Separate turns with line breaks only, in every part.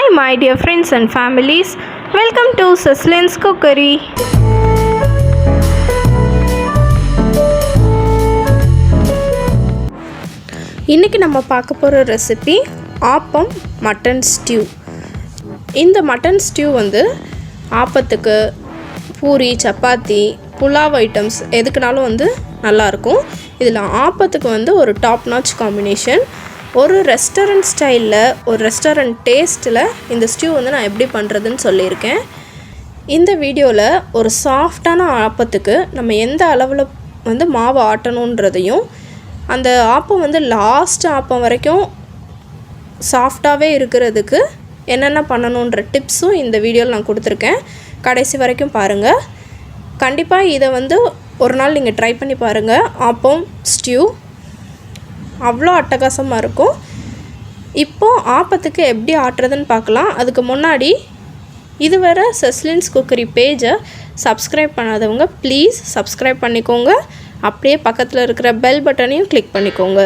Hi my dear friends and families, welcome to Saslin's Cookery. இன்னைக்கு நம்ம பார்க்க போகிற ரெசிபி ஆப்பம் மட்டன் ஸ்டியூ. இந்த மட்டன் ஸ்டியூ வந்து ஆப்பத்துக்கு, பூரி, சப்பாத்தி, புலாவ் ஐட்டம்ஸ் எதுக்குனாலும் வந்து நல்லாயிருக்கும். இதில் ஆப்பத்துக்கு வந்து ஒரு டாப் நாச் காம்பினேஷன். ஒரு ரெஸ்டாரண்ட் ஸ்டைலில், ஒரு ரெஸ்டாரண்ட் டேஸ்ட்டில் இந்த ஸ்டியூ வந்து நான் எப்படி பண்ணுறதுன்னு சொல்லியிருக்கேன். இந்த வீடியோவில் ஒரு சாஃப்டான ஆப்பத்துக்கு நம்ம எந்த அளவில் வந்து மாவு ஆட்டணுன்றதையும், அந்த ஆப்பம் வந்து லாஸ்ட் ஆப்பம் வரைக்கும் சாஃப்டாகவே இருக்கிறதுக்கு என்னென்ன பண்ணணுன்ற டிப்ஸும் இந்த வீடியோவில் நான் கொடுத்துருக்கேன். கடைசி வரைக்கும் பாருங்கள். கண்டிப்பாக இதை வந்து ஒரு நாள் நீங்கள் ட்ரை பண்ணி பாருங்கள். ஆப்பம் ஸ்டியூ அவ்வளோ அட்டகாசமாக இருக்கும். இப்போது ஆப்பத்துக்கு எப்படி ஆட்டுறதுன்னு பார்க்கலாம். அதுக்கு முன்னாடி இதுவரை சஸ்லின்ஸ் குக்கரி பேஜை சப்ஸ்கிரைப் பண்ணாதவங்க ப்ளீஸ் சப்ஸ்கிரைப் பண்ணிக்கோங்க. அப்படியே பக்கத்தில் இருக்கிற பெல் பட்டனையும் கிளிக் பண்ணிக்கோங்க.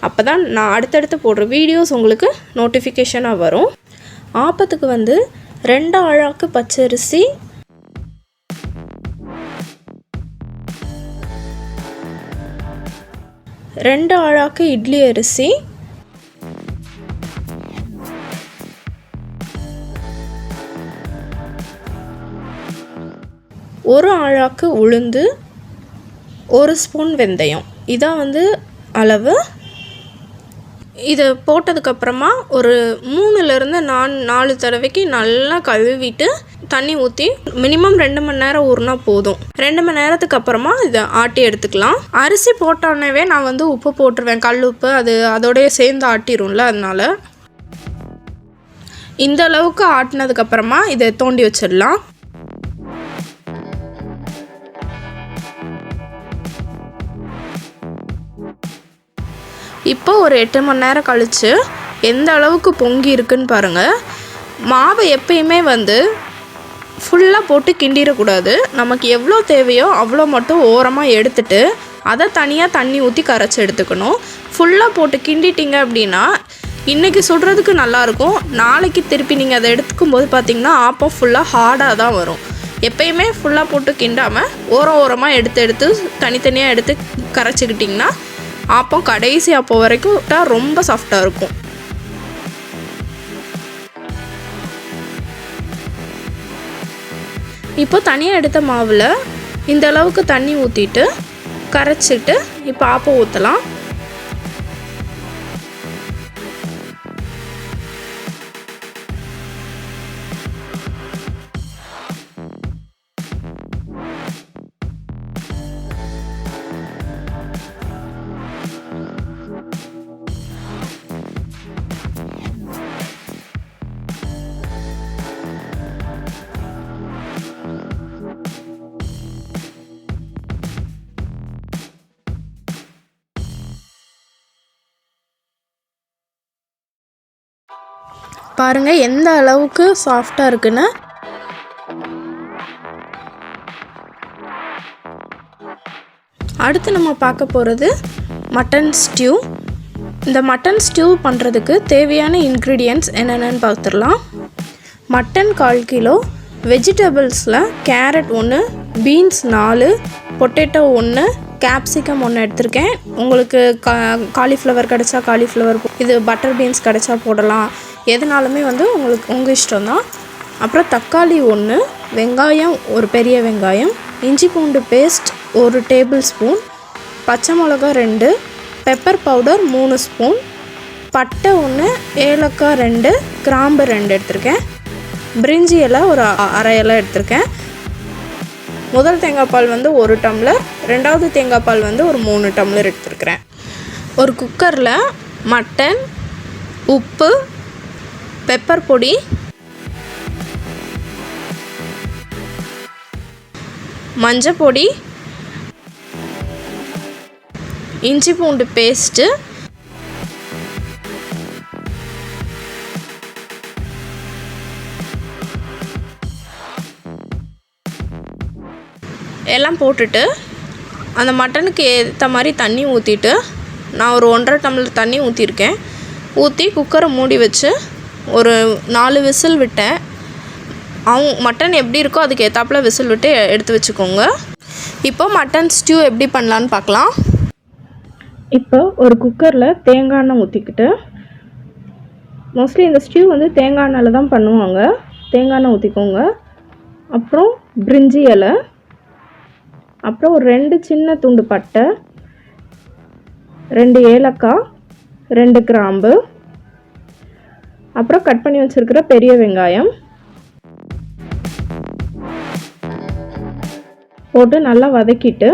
அப்போ தான் நான் அடுத்தடுத்து போடுற வீடியோஸ் உங்களுக்கு நோட்டிஃபிகேஷனாக வரும். ஆப்பத்துக்கு வந்து 2 ஆழாக்கு பச்சரிசி, 2 ஆழாக்கு இட்லி அரிசி, 1 ஆழாக்கு உளுந்து, 1 ஸ்பூன் வெந்தயம். இதான் வந்து அளவு. இதை போட்டதுக்கப்புறமா ஒரு 3லேருந்து 4 தடவைக்கு நல்லா கழுவிட்டு தண்ணி ஊற்றி மினிமம் 2 மணி நேரம் ஊறினா போதும். 2 மணி நேரத்துக்கு அப்புறமா இதை ஆட்டி எடுத்துக்கலாம். அரிசி போட்டோன்னே நான் வந்து உப்பு போட்டுருவேன், கல் உப்பு. அது அதோடய சேர்ந்து ஆட்டிடும்ல, அதனால் இந்த அளவுக்கு ஆட்டினதுக்கப்புறமா இதை தோண்டி வச்சிடலாம். இப்போ ஒரு 8 மணி நேரம் கழித்து எந்த அளவுக்கு பொங்கி இருக்குன்னு பாருங்கள். மாவை எப்பயுமே வந்து ஃபுல்லாக போட்டு கிண்டிடக்கூடாது. நமக்கு எவ்வளோ தேவையோ அவ்வளோ மட்டும் ஓரமாக எடுத்துட்டு அதை தனியாக தண்ணி ஊற்றி கரைச்சி எடுத்துக்கணும். ஃபுல்லாக போட்டு கிண்டிட்டிங்க அப்படின்னா இன்றைக்கி சுடுறதுக்கு நல்லாயிருக்கும். நாளைக்கு திருப்பி நீங்கள் அதை எடுத்துக்கும்போது பார்த்திங்கன்னா ஆப்பம் ஃபுல்லாக ஹார்டாக தான் வரும். எப்பயுமே ஃபுல்லாக போட்டு கிண்டாமல் ஓரமாக எடுத்து தனித்தனியாக எடுத்து கரைச்சிக்கிட்டிங்கன்னா ஆப்பம் கடைசி ஆப்பம் வரைக்கும் ரொம்ப சாஃப்டாக இருக்கும். இப்போ தனியாக எடுத்த மாவில் இந்த அளவுக்கு தண்ணி ஊற்றிட்டு கரைச்சிட்டு இப்போ ஆப்பம் ஊற்றலாம். பாருங்கள் எந்த அளவுக்கு சாஃப்டாக இருக்குன்னு. அடுத்து நம்ம பார்க்க போகிறது மட்டன் ஸ்டியூ. இந்த மட்டன் ஸ்டியூ பண்ணுறதுக்கு தேவையான இன்க்ரீடியன்ட்ஸ் என்னென்னு பார்த்துடலாம். மட்டன் 1/4 கிலோ, வெஜிடபிள்ஸில் கேரட் 1, பீன்ஸ் 4, பொட்டேட்டோ 1, கேப்சிகம் 1 எடுத்திருக்கேன். உங்களுக்கு காலிஃப்ளவர் கிடச்சா காலிஃப்ளவர், இது பட்டர் பீன்ஸ் கிடச்சா போடலாம். எதுனாலுமே வந்து உங்கள் இஷ்டம்தான். அப்புறம் தக்காளி 1, வெங்காயம் ஒரு பெரிய வெங்காயம், இஞ்சி பூண்டு பேஸ்ட் 1 டேபிள் ஸ்பூன், பச்சை மிளகா 2, பெப்பர் பவுடர் 3 ஸ்பூன், பட்டை 1, ஏலக்காய் 2, கிராம்பு 2 எடுத்திருக்கேன். பிரிஞ்சி இலை ஒரு அரை இலை எடுத்திருக்கேன். முதல் தேங்காய் பால் வந்து 1 டம்ளர், 2வது தேங்காய் பால் வந்து ஒரு 3 டம்ளர் எடுத்துருக்கிறேன். ஒரு குக்கரில் மட்டன், உப்பு, பெப்பர் பொடி, மஞ்சள் பொடி, இஞ்சி பூண்டு பேஸ்ட்டு, எல்லாம் போட்டுட்டு அந்த மட்டனுக்கு ஏற்ற மாதிரி தண்ணி ஊற்றிட்டு, நான் ஒரு 1.5 டம்ளர் தண்ணி ஊற்றிருக்கேன். ஊற்றி குக்கரை மூடி வச்சு ஒரு 4 விசில் விட்டேன். மட்டன் எப்படி இருக்கோ அதுக்கு ஏற்றாப்புல விசில் விட்டு எடுத்து வச்சுக்கோங்க. இப்போ மட்டன் ஸ்டியூ எப்படி பண்ணலான்னு பார்க்கலாம். இப்போ ஒரு குக்கரில் தேங்காய் எண்ணெய் ஊற்றிக்கிட்டு, மோஸ்ட்லி இந்த ஸ்டியூ வந்து தேங்காய் எண்ணெயில் தான் பண்ணுவாங்க. தேங்காய் எண்ணெய் ஊற்றிக்கோங்க. அப்புறம் பிரிஞ்சி இலை, அப்புறம் ஒரு 2 சின்ன துண்டு பட்டை, 2 ஏலக்காய், 2 கிராம்பு, அப்புறம் கட் பண்ணி வச்சுருக்கிற பெரிய வெங்காயம் போட்டு நல்லா வதக்கிட்டு,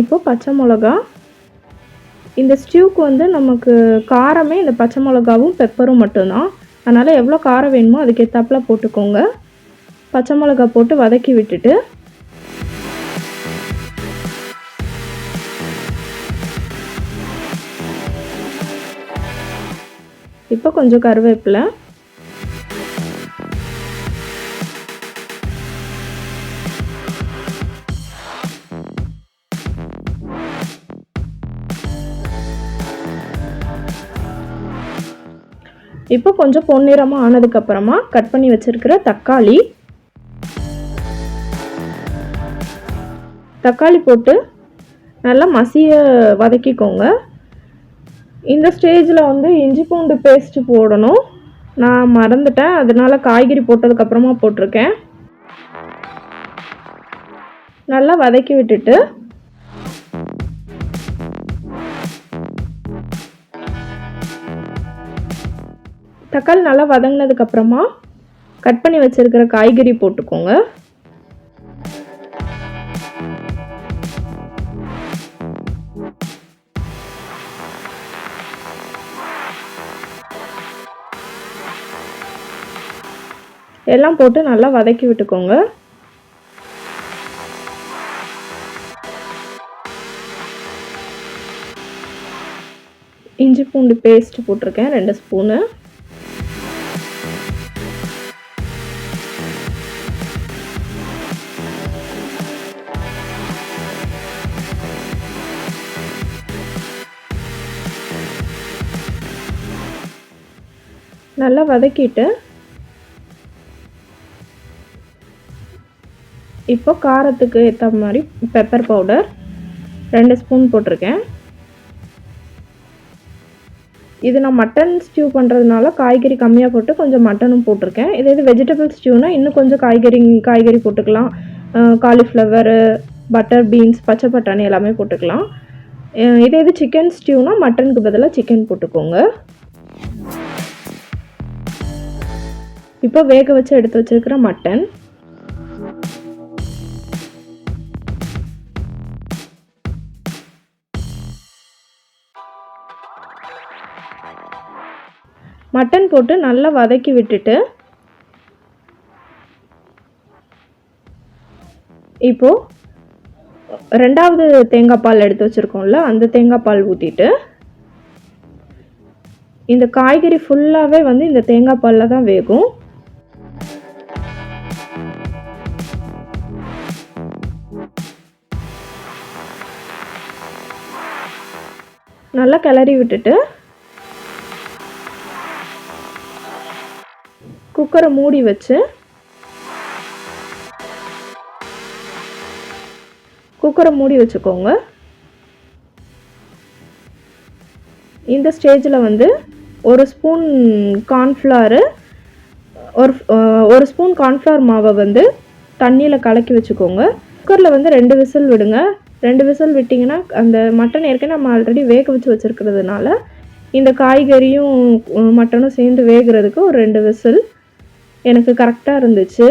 இப்போ பச்சை மிளகா. இந்த ஸ்டியூக்கு வந்து நமக்கு காரமே இந்த பச்சை மிளகாவும் பெப்பரும் மட்டும்தான். அதனால் எவ்வளோ காரம் வேணுமோ அதுக்கு ஏற்றாப்புல போட்டுக்கோங்க. பச்சை மிளகா போட்டு வதக்கி விட்டுட்டு, இப்போ கொஞ்சம் கருவேப்பிலை, இப்போ கொஞ்சம் பொன்னிறமாக ஆனதுக்கப்புறமா கட் பண்ணி வச்சுருக்கிற தக்காளி போட்டு நல்லா மசிய வதக்கிக்கோங்க. இந்த ஸ்டேஜில் வந்து இஞ்சி பூண்டு பேஸ்ட்டு போடணும். நான் மறந்துட்டேன், அதனால காய்கறி போட்டதுக்கப்புறமா போட்டிருக்கேன். நல்லா வதக்கி விட்டுட்டு, தக்காளி நல்லா வதங்கினதுக்கப்புறமா கட் பண்ணி வச்சுருக்கிற காய்கறி போட்டுக்கோங்க. எல்லாம் போட்டு நல்லா வதக்கி விட்டுக்கோங்க. இஞ்சி பூண்டு பேஸ்ட் போட்டிருக்கேன் 2 ஸ்பூனு. நல்லா வதக்கிட்டு, இப்போ காரத்துக்கு ஏற்ற மாதிரி பெப்பர் பவுடர் 2 ஸ்பூன் போட்டிருக்கேன். இது நான் மட்டன் ஸ்டியூ பண்ணுறதுனால காய்கறி கம்மியாக போட்டு கொஞ்சம் மட்டனும் போட்டிருக்கேன். இது வெஜிடபிள் ஸ்டியூனா இன்னும் கொஞ்சம் காய்கறி போட்டுக்கலாம். காலிஃப்ளவரு, பட்டர் பீன்ஸ், பச்சை பட்டாணி எல்லாமே போட்டுக்கலாம். இது சிக்கன் ஸ்டியூனா மட்டனுக்கு பதிலாக சிக்கன் போட்டுக்கோங்க. இப்போ வேக வச்சு எடுத்து வச்சிருக்கிற மட்டன், மட்டன் போட்டு நல்லா வதக்கி விட்டுட்டு, இப்போ 2வது தேங்காய் பால் எடுத்து வச்சுருக்கோம்ல, அந்த தேங்காய் பால் ஊற்றிட்டு, இந்த காய்கறி ஃபுல்லாகவே வந்து இந்த தேங்காய் பாலில் தான் வேகும். நல்லா கிளறி விட்டுட்டு குக்கரை மூடி வச்சு வச்சுக்கோங்க. இந்த ஸ்டேஜில் வந்து ஒரு ஸ்பூன் கார்ன்ஃப்ளவர் மாவை வந்து தண்ணியில் கலக்கி வச்சுக்கோங்க. குக்கரில் வந்து 2 விசில் விடுங்க. 2 விசில் விட்டிங்கன்னா அந்த மட்டன் ஏற்கனவே நம்ம ஆல்ரெடி வேக வச்சு வச்சுருக்கிறதுனால இந்த காய்கறியும் மட்டனும் சேர்ந்து வேகிறதுக்கு ஒரு 2 விசில் எனக்கு கரெக்டாக இருந்துச்சு.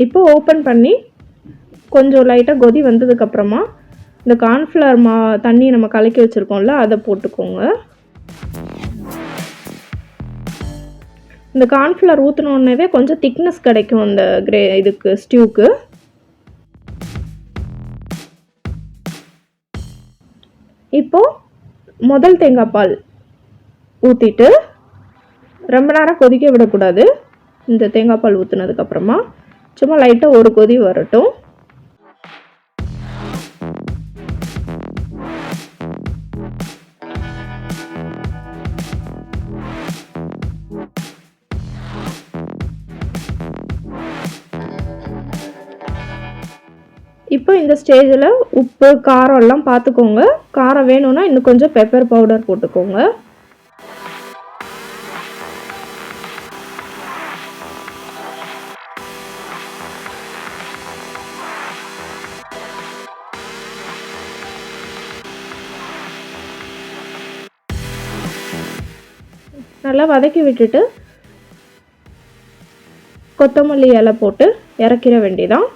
இப்போ ஓப்பன் பண்ணி கொஞ்சம் லைட்டாக கொதி வந்ததுக்கப்புறமா இந்த கார்ன்ஃப்ளவர் தண்ணி நம்ம கலக்கி வச்சுருக்கோம்ல அதை போட்டுக்கோங்க. இந்த கார்ன்ஃப்ளவர் ஊற்றினோடனே கொஞ்சம் திக்னஸ் கிடைக்கும் இந்த இதுக்கு ஸ்டியூக்கு. இப்போது முதல் தேங்காய் பால் ஊற்றிட்டு ரொம்ப நேரம் கொதிக்க விடக்கூடாது. இந்த தேங்காய் பால் ஊற்றினதுக்கப்புறமா சும்மா லைட்டாக ஒரு கொதி வரட்டும். இப்போ இந்த ஸ்டேஜில் உப்பு காரம் எல்லாம் பார்த்துக்கோங்க. காரம் வேணும்னா இன்னும் கொஞ்சம் பெப்பர் பவுடர் போட்டுக்கோங்க. நல்லா வதக்கி விட்டுட்டு கொத்தமல்லி இலை போட்டு இறக்கிற வேண்டியதான்.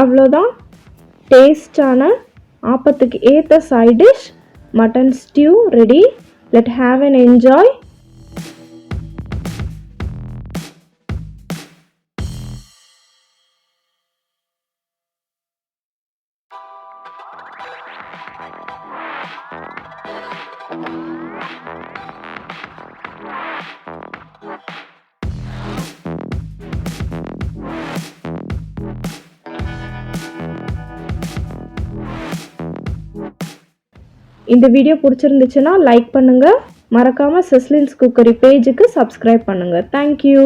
அவ்வளோதான், டேஸ்டான ஆப்பத்துக்கு ஏற்ற side dish mutton stew ready. Let have and enjoy. இந்த வீடியோ பிடிச்சிருந்துச்சுன்னா லைக் பண்ணுங்கள். மறக்காமல் சிஸ்லின்ஸ் குக்கரி பேஜுக்கு சப்ஸ்கிரைப் பண்ணுங்கள். தேங்க்யூ.